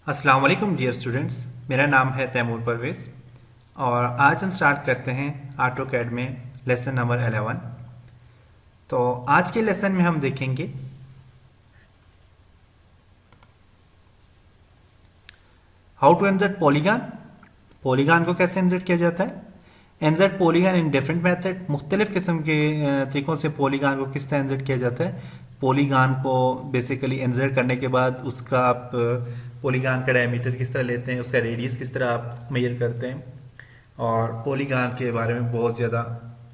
अस्सलाम वालेकुम dear students. मेरा नाम है तैमूर परवेज़ और आज हम स्टार्ट करते हैं ऑटोकैड में लेसन नंबर 11। तो आज के लेसन में हम देखेंगे how to insert polygon. Polygon को कैसे इंसर्ट किया जाता है। Insert polygon in different method, मुख्तलिफ किस्म के तरीकों से पॉलीगॉन को किस तरह इंसर्ट किया जाता है। पॉलीगॉन को बेसिकली इंसर्ट करने के बाद उसका आप पॉलीगॉन का डायमीटर किस तरह लेते हैं, उसका रेडियस किस तरह आप मेजर करते हैं, और पॉलीगॉन के बारे में बहुत ज़्यादा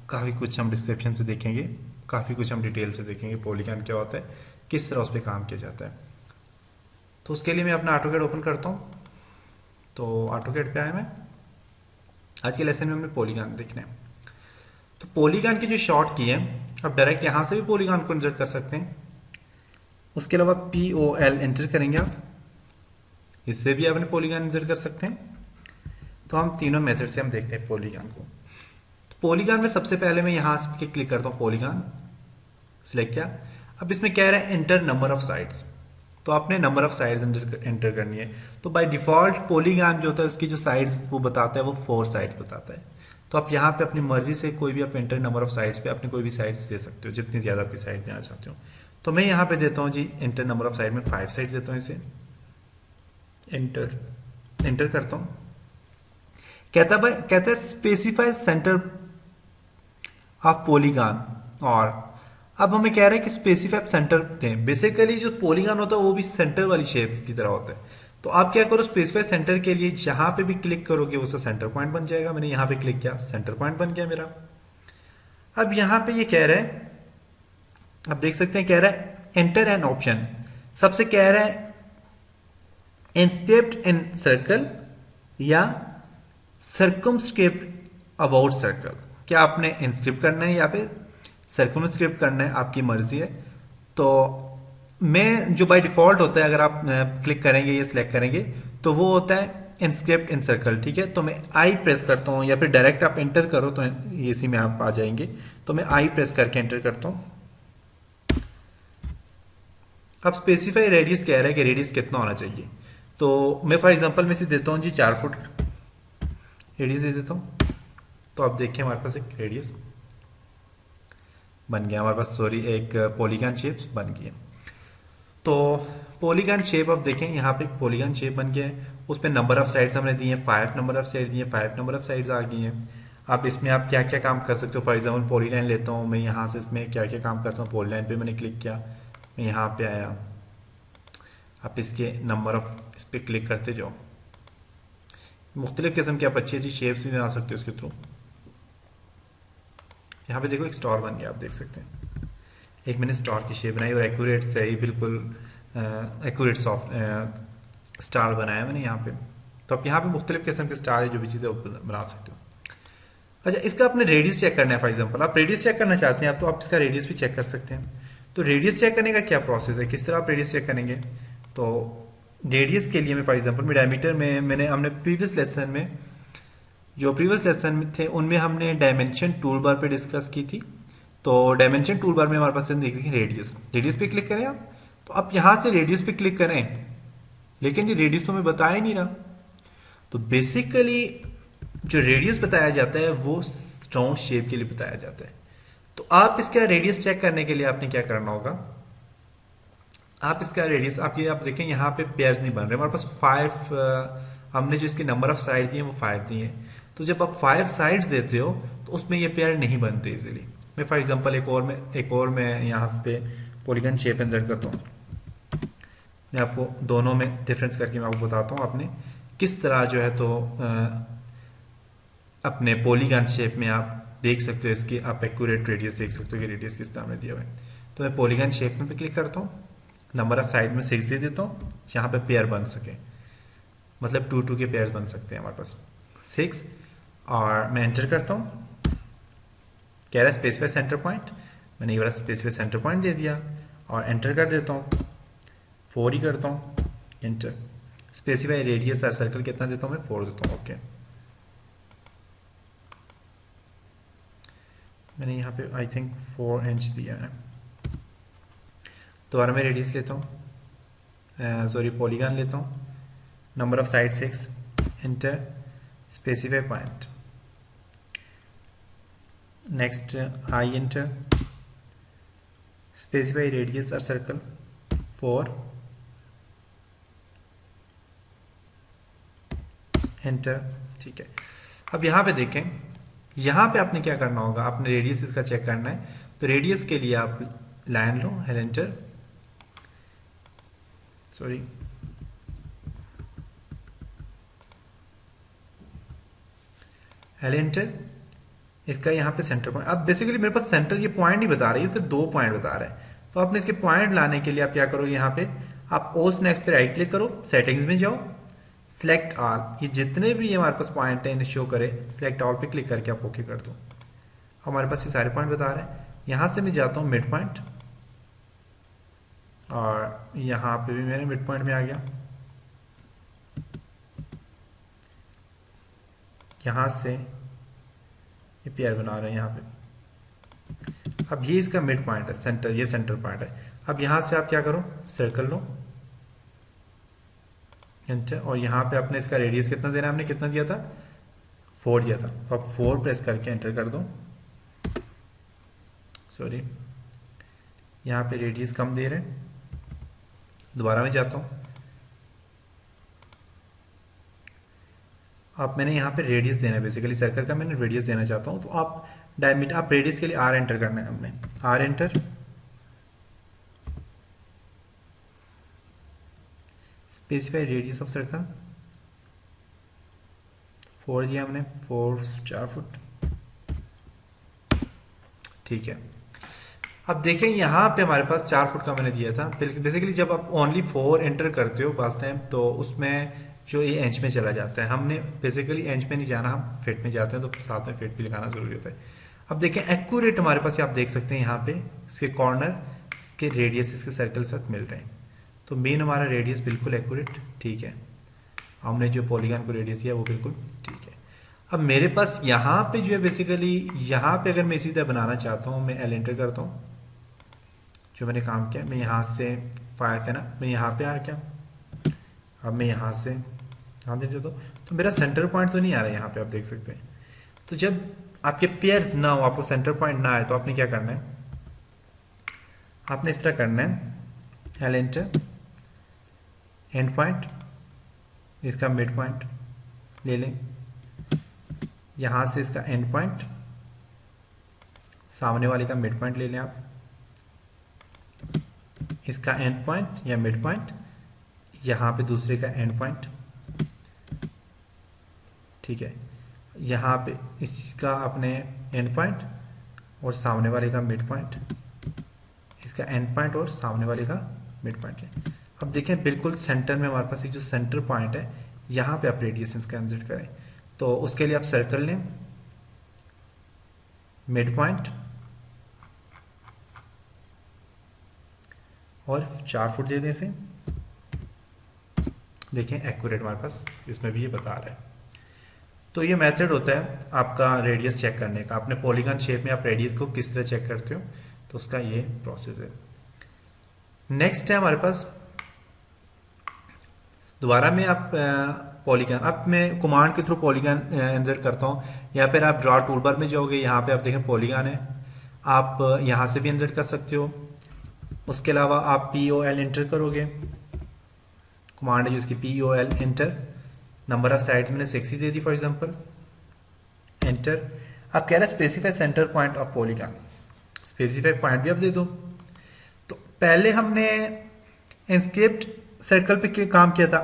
काफ़ी कुछ हम डिस्क्रिप्शन से देखेंगे, काफ़ी कुछ हम डिटेल से देखेंगे पॉलीगॉन क्या होता है, किस तरह उस पर काम किया जाता है। तो उसके लिए मैं अपना ऑटोकैड ओपन करता हूँ। तो ऑटोकैड पे आया मैं। आज के लेसन में हमने पॉलीगॉन देखना है। तो पॉलीगॉन की जो शॉर्ट की है, आप डायरेक्ट यहाँ से भी पॉलीगॉन को इंसर्ट कर सकते हैं। उसके अलावा POL एंटर करेंगे आप, इससे भी आपने पॉलीगॉन इंसर्ट कर सकते हैं। तो हम तीनों मेथड से हम देखते हैं पॉलीगॉन को। तो पॉलीगॉन में सबसे पहले मैं यहाँ से क्लिक करता हूँ, पॉलीगॉन सिलेक्ट किया। अब इसमें कह रहा है एंटर नंबर ऑफ साइड्स, तो आपने नंबर ऑफ साइड्स एंटर करनी है। तो बाय डिफॉल्ट पॉलीगॉन जो होता है उसकी जो साइड्स वो बताता है, वो 4 साइड्स बताता है। तो आप यहाँ पे अपनी मर्जी से कोई भी आप एंटर नंबर ऑफ साइड्स पे अपनी कोई भी साइड्स दे सकते हो, जितनी ज़्यादा आपकी साइड देना चाहते हो। तो मैं यहाँ पे देता हूँ जी एंटर नंबर ऑफ साइड में 5 साइड्स देता हूँ इसे। एंटर एंटर करता हूँ। कहता है स्पेसिफाई सेंटर ऑफ पॉलीगॉन। और अब हमें कह रहा है कि स्पेसिफाई सेंटर दें। बेसिकली जो पॉलीगॉन होता है वो भी सेंटर वाली शेप की तरह होता है। तो आप क्या करो, स्पेसिफाई सेंटर के लिए जहां पे भी क्लिक करोगे उसका सेंटर पॉइंट बन जाएगा। मैंने यहां पे क्लिक किया, सेंटर पॉइंट बन गया मेरा। अब यहां पे ये कह रहा है, आप देख सकते हैं, कह रहा है एंटर एन ऑप्शन। सबसे कह रहा है इंस्क्रिप्ट इन सर्कल या सर्कमस्क्रिप्ट अबाउट सर्कल। क्या आपने इंस्क्रिप्ट करना है या फिर सर्कमस्क्रिप्ट करना है, आपकी मर्जी है। तो मैं जो बाय डिफॉल्ट होता है, अगर आप क्लिक करेंगे या सिलेक्ट करेंगे तो वो होता है इंस्क्रिप्ट इन सर्कल। ठीक है, तो मैं आई प्रेस करता हूँ या फिर डायरेक्ट आप एंटर करो तो इसी में आप आ जाएंगे। तो मैं आई प्रेस करके एंटर करता हूँ। अब स्पेसिफाई रेडियस कह रहा है कि रेडियस कितना होना चाहिए। तो मैं फॉर एग्जांपल में इसे देता हूँ जी 4 फुट रेडियस दे देता हूँ। तो आप देखिए हमारे पास एक रेडियस बन गया, हमारे पास सॉरी एक पॉलीगॉन शेप बन गई है। तो पॉलीगॉन शेप आप देखें, यहाँ पे पॉलीगॉन शेप बन गया है। उस पर नंबर ऑफ साइड्स हमने दी है, 5 नंबर ऑफ साइड दिए, 5 नंबर ऑफ साइड्स आ गई हैं। आप इसमें आप क्या क्या काम कर सकते हो, फॉर एग्जाम्पल पॉलीलाइन लेता हूँ मैं, यहाँ से इसमें क्या क्या काम कर सकता हूँ। पॉलीलाइन पे मैंने क्लिक किया, मैं यहाँ पे आया। आप इसके नंबर ऑफ इस पर क्लिक करते जाओ, मुख्तलिफ किस्म की आप अच्छी अच्छी शेप्स भी बना सकते हो उसके थ्रू। यहाँ पे देखो एक स्टार बन गया, आप देख सकते हैं। एक मैंने स्टार की शेप बनाई और एक्यूरेट से ही बिल्कुल एक्यूरेट सॉफ्ट स्टार बनाया मैंने यहाँ पे। तो आप यहाँ पे मुख्तलिफ किस्म के स्टार है, जो भी चीज़ें बना सकते हो। अच्छा, इसका अपने रेडियस चेक करना है। फॉर एग्जांपल आप रेडियस चेक करना चाहते हैं, आप तो आप इसका रेडियस भी चेक कर सकते हैं। तो रेडियस चेक करने का क्या प्रोसेस है, किस तरह आप रेडियस चेक करेंगे। तो रेडियस के लिए मैं फॉर एग्जांपल में डायमीटर में हमने प्रीवियस लेसन में जो प्रीवियस लेसन में थे उनमें हमने डायमेंशन टूल बार पे डिस्कस की थी। तो डायमेंशन टूल बार में हमारे पास देखिए रेडियस, रेडियस पे क्लिक करें आप। तो आप यहां से रेडियस पे क्लिक करें, लेकिन ये रेडियस तो हमें बताया ही नहीं रहा। तो बेसिकली जो रेडियस बताया जाता है वो राउंड शेप के लिए बताया जाता है। तो आप इसका रेडियस चेक करने के लिए आपने क्या करना होगा, आप इसका रेडियस आप देखें यहाँ पे पेयर्स नहीं बन रहे हमारे पास। 5 हमने जो इसके नंबर ऑफ साइड दिए वो 5 दिए। तो जब आप 5 साइड्स देते हो तो उसमें ये पेयर नहीं बनते इजीली। मैं फॉर एग्जांपल एक और मैं यहाँ पे पॉलीगॉन शेप इंसर्ट करता हूँ। मैं आपको दोनों में डिफरेंस करके मैं आपको बताता हूँ आपने किस तरह जो है तो अपने पॉलीगॉन शेप में आप देख सकते हो इसकी आप एक्यूरेट रेडियस देख सकते हो कि रेडियस किस तरह में दिया हुआ है। तो मैं पॉलीगॉन शेप में भी क्लिक करता हूँ, नंबर ऑफ साइड में 6 दे देता हूँ, यहाँ पे पेयर बन सके, मतलब 2 के पेयर बन सकते हैं हमारे पास 6। और मैं एंटर करता हूँ, कह रहा है स्पेसिफाई सेंटर पॉइंट। मैंने ये वाला स्पेसिफाई सेंटर पॉइंट दे दिया और एंटर कर देता हूँ, 4 ही करता हूँ, एंटर। स्पेसिफाई रेडियस और सर्कल कितना देता हूँ मैं, 4 देता हूँ, ओके। मैंने यहाँ पे आई थिंक 4 इंच दिया है। दोबारा मैं रेडियस लेता हूँ, सॉरी पॉलीगॉन लेता हूँ। number of sides 6, enter, specify point, next I enter, specify radius or circle 4, enter. ठीक है, अब यहाँ पे देखें, यहाँ पे आपने क्या करना होगा, आपने रेडियस इसका चेक करना है। तो रेडियस के लिए आप लाइन लो, एंटर, सॉरी एंटर, इसका यहाँ पे सेंटर पॉइंट। अब बेसिकली मेरे पास सेंटर ये पॉइंट नहीं बता रही है, सिर्फ 2 पॉइंट बता रहा है। तो आपने इसके पॉइंट लाने के लिए आप क्या करोगे, यहाँ पे आप ओस नेक्स्ट पे राइट क्लिक करो, सेटिंग्स में जाओ, सिलेक्ट ऑल, ये जितने भी हमारे पास पॉइंट है इन्हें शो करे, सिलेक्ट ऑल पे क्लिक करके आप ओके कर दो। हमारे पास ये सारे पॉइंट बता रहे हैं। यहां से मैं जाता हूं मिड पॉइंट, और यहां पे भी मेरे मिड पॉइंट में आ गया। यहां से ये पेयर बना रहे हैं यहाँ पे। अब ये इसका मिड पॉइंट है, सेंटर, ये सेंटर पॉइंट है। अब यहां से आप क्या करो, सर्कल लो, एंटर, और यहाँ पे आपने इसका रेडियस कितना देना है, हमने कितना दिया था, 4 दिया था। तो आप 4 प्रेस करके एंटर कर दो। सॉरी, यहाँ पे रेडियस कम दे रहे हैं, दोबारा मैं जाता हूँ। अब मैंने यहाँ पे रेडियस देना है, बेसिकली सर्कल का मैंने रेडियस देना चाहता हूँ। तो आप डायमीटर, आप रेडियस के लिए आर एंटर करना है, हमने R enter, specify radius of circle 4 दिया हमने, 4 फुट। ठीक है, अब देखें यहाँ पे हमारे पास 4 फुट का मैंने दिया था। बेसिकली जब आप ओनली 4 एंटर करते हो पास टाइम, तो उसमें जो ये इंच में चला जाता है। हमने बेसिकली इंच में नहीं जाना, हम फिट में जाते हैं, तो साथ में फिट भी लगाना जरूरी होता है। अब देखें एक्यूरेट हमारे पास, आप देख सकते हैं यहाँ पे इसके कॉर्नर, इसके रेडियस इसके सर्कल साथ मिल रहे हैं। तो मेन हमारा रेडियस बिल्कुल एक्यूरेट, ठीक है। हमने जो पॉलीगॉन को रेडियस दिया वो बिल्कुल ठीक है। अब मेरे पास यहाँ पे जो है बेसिकली, यहाँ पे अगर मैं इसी तरह बनाना चाहता हूँ, मैं एल एंटर करता हूँ, जो मैंने काम किया, मैं यहाँ से 5 है ना, मैं यहाँ पे आ गया। अब मैं यहाँ से यहाँ देख दो, तो मेरा सेंटर पॉइंट तो नहीं आ रहा है यहाँ पे, आप देख सकते हैं। तो जब आपके पेयर्स ना हो, आपको सेंटर पॉइंट ना आए, तो आपने क्या करना है, आपने इस तरह करना है, एल एंटर, एंड पॉइंट, इसका मिड पॉइंट ले लें, यहां से इसका एंड पॉइंट, सामने वाले का मिड पॉइंट ले लें आप, इसका एंड पॉइंट या मिड पॉइंट, यहां पे दूसरे का एंड पॉइंट, ठीक है। यहां पे इसका अपने एंड पॉइंट और सामने वाले का मिड पॉइंट, इसका एंड पॉइंट और सामने वाले का मिड पॉइंट है। अब देखें बिल्कुल सेंटर में हमारे पास एक जो सेंटर पॉइंट है, यहाँ पे आप रेडियस इसका इंसर्ट करें। तो उसके लिए आप सर्कल लें, मिड पॉइंट और 4 फुट दे दें इसे। देखें एक्यूरेट हमारे पास इसमें भी ये बता रहा है। तो ये मेथड होता है आपका रेडियस चेक करने का। अपने पॉलीगॉन शेप में आप रेडियस को किस तरह चेक करते हो, तो उसका ये प्रोसेस है। नेक्स्ट है हमारे पास, दोबारा में आप पॉलीगॉन, अब मैं कमांड के थ्रू पॉलीगॉन इंसर्ट करता हूँ, या फिर आप ड्रॉ टूलबार में जाओगे, यहाँ पे आप देखें पॉलीगॉन है, आप यहाँ से भी इंसर्ट कर सकते हो। उसके अलावा आप POL एंटर करोगे, कमांड है जिसकी POL enter, number of sides मैंने 6 ही दे दी फॉर एग्जांपल, एंटर। आप कह रहे हैं specify centre point of polygon, specify point भी आप दे दो। तो पहले हमने इंस्क्रिप्ट सर्कल पे काम किया था,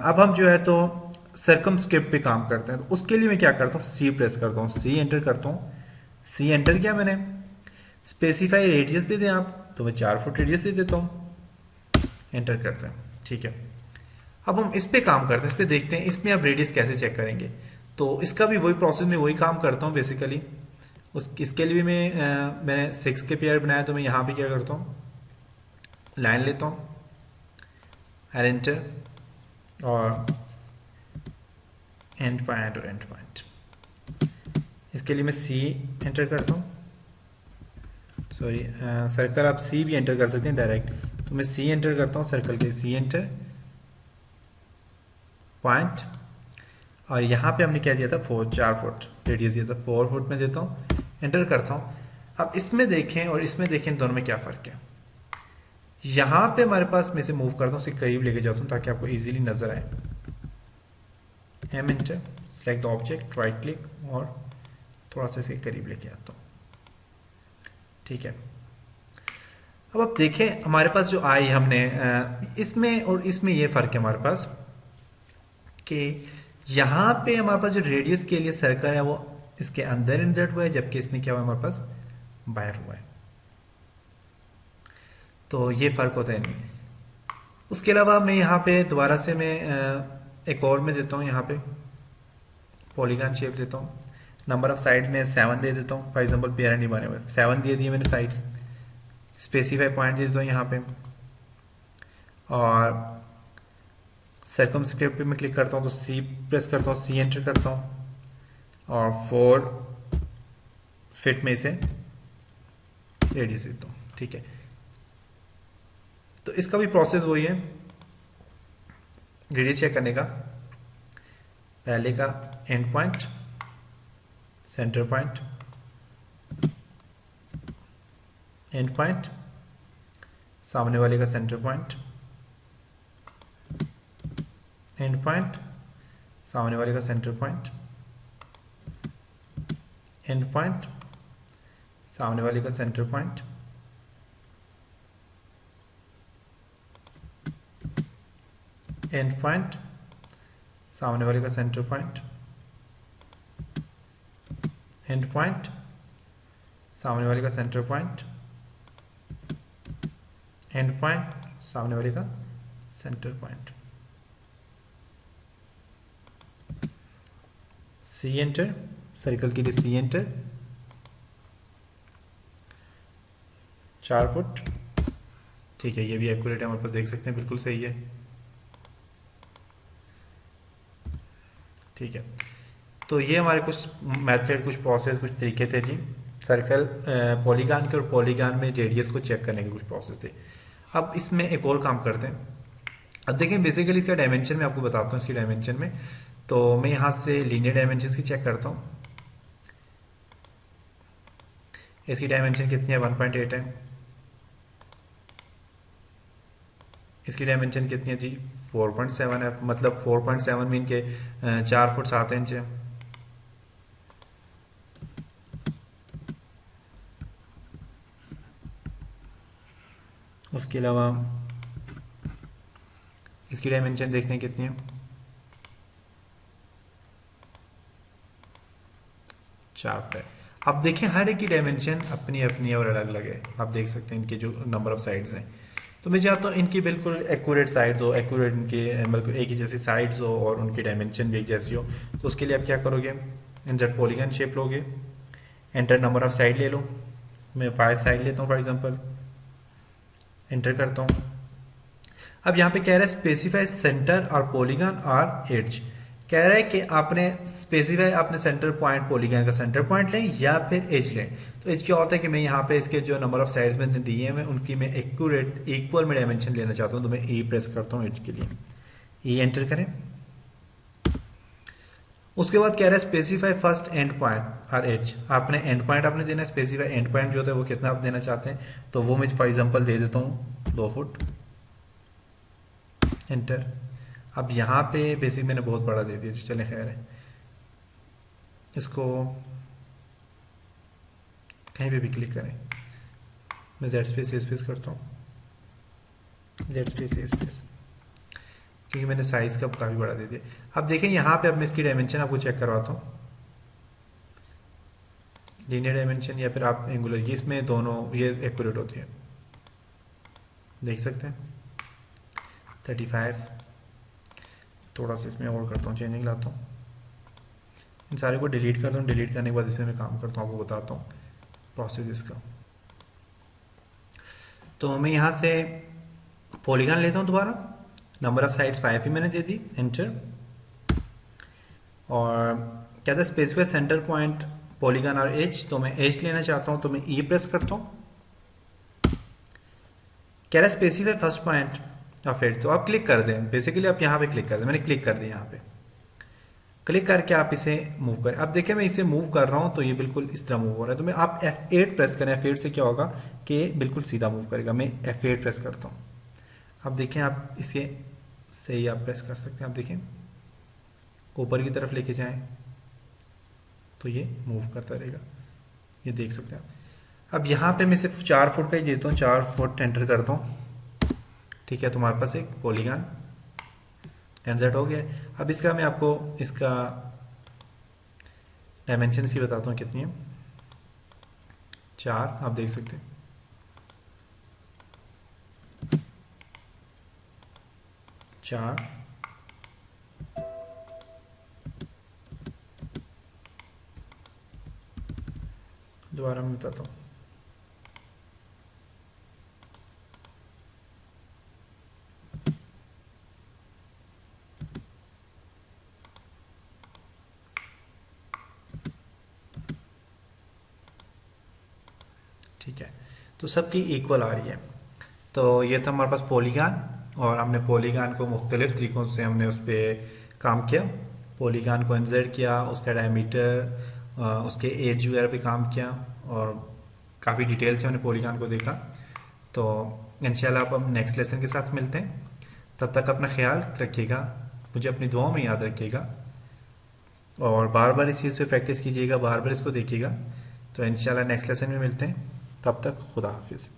अब हम जो है तो सर्कमस्क्रिप्ट पे काम करते हैं। तो उसके लिए मैं क्या करता हूँ, C प्रेस करता हूँ, C एंटर करता हूँ, C एंटर किया मैंने। स्पेसिफाई रेडियस दे दें आप, तो मैं 4 फुट रेडियस दे देता हूँ, एंटर करते हैं, ठीक है। अब हम इस पे काम करते हैं, इस पे देखते हैं इसमें अब रेडियस कैसे चेक करेंगे। तो इसका भी वही प्रोसेस में वही काम करता हूँ बेसिकली। इसके लिए भी मैंने 6 के पेयर बनाया, तो मैं यहाँ पे क्या करता हूँ, लाइन लेता हूँ, एंटर और एंड पॉइंट और एंड पॉइंट। इसके लिए मैं C एंटर करता हूँ, सॉरी सर्कल आप C भी एंटर कर सकते हैं डायरेक्ट, तो मैं सी एंटर करता हूँ, सर्कल के सी एंटर पॉइंट, और यहाँ पे हमने क्या दिया था 4 फुट रेडियस दिया था, 4 फुट में देता हूँ, एंटर करता हूँ। अब इसमें देखें और इसमें देखें, दोनों में क्या फ़र्क है। यहाँ पे हमारे पास मैं से मूव करता हूँ, उसके करीब लेके जाता हूँ ताकि आपको इजीली नजर आए। M enter, select the object, right click और थोड़ा सा इसके करीब लेके आता हूँ। ठीक है, अब आप देखें हमारे पास जो आई हमने इसमें और इसमें ये फ़र्क है हमारे पास कि यहाँ पे हमारे पास जो रेडियस के लिए सर्कल है वो इसके अंदर इंसर्ट हुआ है, जबकि इसमें क्या हुआ हमारे पास बाहर हुआ है। तो ये फ़र्क होता है नहीं। उसके अलावा मैं यहाँ पे दोबारा से मैं एक और में देता हूँ, यहाँ पे पॉलीगॉन शेप देता हूँ। नंबर ऑफ साइड में 7 दे देता हूँ, फॉर एग्जांपल पेयर नहीं बने हुए, 7 दे दिए मैंने साइड्स। स्पेसिफाई पॉइंट दे देता हूँ यहाँ पे, और सर्कमस्क्रिप्ट पे मैं क्लिक करता हूँ तो सी प्रेस करता हूँ, सी एंटर करता हूँ और 4 फिट में इसे रेडियस देता हूँ। ठीक है, तो इसका भी प्रोसेस वही है रेडियस चेक करने का। पहले का and point, centre point, and point, सामने वाले का सेंटर पॉइंट, एंड पॉइंट, सामने वाले का सेंटर पॉइंट, एंड पॉइंट, सामने वाले का सेंटर पॉइंट, एंड पॉइंट, सामने वाले का सेंटर पॉइंट, एंड पॉइंट, सामने वाले का सेंटर पॉइंट, एंड पॉइंट, सामने वाले का center point. C enter, circle के लिए सी एंटर, 4 फुट। ठीक है, ये भी एक्यूरेट है हमारे पास, देख सकते हैं बिल्कुल सही है। ठीक है, तो ये हमारे कुछ मेथड, कुछ प्रोसेस, कुछ तरीके थे जी सर्कल पॉलीगॉन के, और पॉलीगॉन में रेडियस को चेक करने के कुछ प्रोसेस थे। अब इसमें एक और काम करते हैं। अब देखें बेसिकली इसका डायमेंशन मैं आपको बताता हूँ। इसकी डायमेंशन में तो मैं यहाँ से लीनियर डायमेंशन की चेक करता हूँ। इसकी डायमेंशन कितनी है, 1.8 है। इसकी डायमेंशन कितनी है जी, 4.7 है, मतलब 4.7 मीन के 4 फुट 7 इंच है। उसके अलावा इसकी डायमेंशन देखते हैं कितनी है, 4 फुट है। अब देखें हर एक की डायमेंशन अपनी अपनी और अलग अलग है। आप देख सकते हैं इनके जो नंबर ऑफ साइड्स हैं। तो मैं चाहता हूँ इनकी बिल्कुल एक्यूरेट साइड्स हो, एक्यूरेट इनके बिल्कुल एक ही जैसी साइड्स हो और उनकी डायमेंशन भी एक जैसी हो। तो उसके लिए आप क्या करोगे, इंसर्ट पॉलीगॉन शेप लोगे, एंटर नंबर ऑफ साइड ले लो। मैं 5 साइड लेता हूँ फॉर एग्जांपल, एंटर करता हूँ। अब यहाँ पे कह रहा है स्पेसिफाई सेंटर और पॉलीगॉन और एड्ज। कह रहा है कि आपने स्पेसिफाई अपने सेंटर पॉइंट, पॉलीगॉन का सेंटर पॉइंट लें या फिर एज लें। तो एज क्या होता है कि मैं यहाँ पे इसके जो नंबर ऑफ साइड्स मैंने दिए हैं उनकी मैं एक्यूरेट इक्वल में डायमेंशन लेना चाहता हूँ। तो मैं ई प्रेस करता हूँ एज के लिए, ई एंटर करें। उसके बाद कह रहा है स्पेसिफाई फर्स्ट एंड पॉइंट और एज। आपने एंड पॉइंट आपने देना है, स्पेसिफाई एंड पॉइंट जो होता है वो कितना आप देना चाहते हैं। तो वो मैं फॉर एग्जांपल दे देता हूँ 2 फुट, एंटर। अब यहाँ पे बेसिक मैंने बहुत बड़ा दे दिया, तो चले खैर है, इसको कहीं पे भी क्लिक करें। मैं जेड स्पेस करता हूँ, जेड स्पेस, क्योंकि मैंने साइज का काफ़ी बड़ा दे दिया। अब देखें यहाँ पे, अब मैं इसकी डायमेंशन आपको चेक करवाता हूँ, लीनियर डायमेंशन या फिर आप एंगुलर, ये इसमें दोनों ये एक्यूरेट होती है, देख सकते हैं। 35, थोड़ा सा इसमें और करता हूँ, चेंजिंग लाता हूँ, इन सारे को डिलीट करता हूँ। डिलीट करने के बाद इसमें मैं काम करता हूँ, आपको बताता हूँ प्रोसेस इसका। तो मैं यहाँ से पॉलीगॉन लेता हूँ दोबारा, नंबर ऑफ साइड्स 5 ही मैंने दे दी, एंटर। और क्या था स्पेसिफाई सेंटर पॉइंट, पॉलीगॉन और एज। तो मैं एज लेना चाहता हूँ तो मैं ई प्रेस करता हूँ। कह रहा है specify first point of it, तो आप क्लिक कर दें, बेसिकली आप यहाँ पे क्लिक कर दें, मैंने क्लिक कर दिया यहाँ पे। क्लिक करके आप इसे मूव करें। अब देखिए मैं इसे मूव कर रहा हूँ तो ये बिल्कुल इस तरह मूव हो रहा है। तो मैं आप F8 प्रेस करें, F8 से क्या होगा कि बिल्कुल सीधा मूव करेगा। मैं F8 प्रेस करता हूँ। अब देखें आप इसे सही आप प्रेस कर सकते हैं। आप देखें ऊपर की तरफ लेके जाएं तो ये मूव करता रहेगा, ये देख सकते हैं आप। अब यहाँ पे मैं सिर्फ 4 फुट का ही देता हूँ, 4 फुट एंटर करता हूँ। ठीक है, तुम्हारे पास एक पॉलीगन एनजेड हो गया। अब इसका मैं आपको इसका डायमेंशन ही बताता हूँ कितनी है। 4 आप देख सकते हैं। चार दोबारा मैं बताता हूँ। ठीक है, तो सबकी इक्वल आ रही है। तो ये था हमारे पास पॉलीगन, और हमने पॉलीगन को मुख्तलिफ तरीक़ों से हमने उस पर काम किया। पॉलीगन को इंसर्ट किया, उसका डायमीटर, उसके एज वगैरह पे काम किया, और काफ़ी डिटेल से हमने पॉलीगन को देखा। तो इंशाल्लाह अब हम नेक्स्ट लेसन के साथ मिलते हैं। तब तक अपना ख्याल रखिएगा, मुझे अपनी दुआओं में याद रखिएगा, और बार बार इस चीज़ पे प्रैक्टिस कीजिएगा, बार बार इसको देखिएगा। तो इंशाल्लाह नेक्स्ट लेसन में मिलते हैं। तब तक खुदा हाफिज़।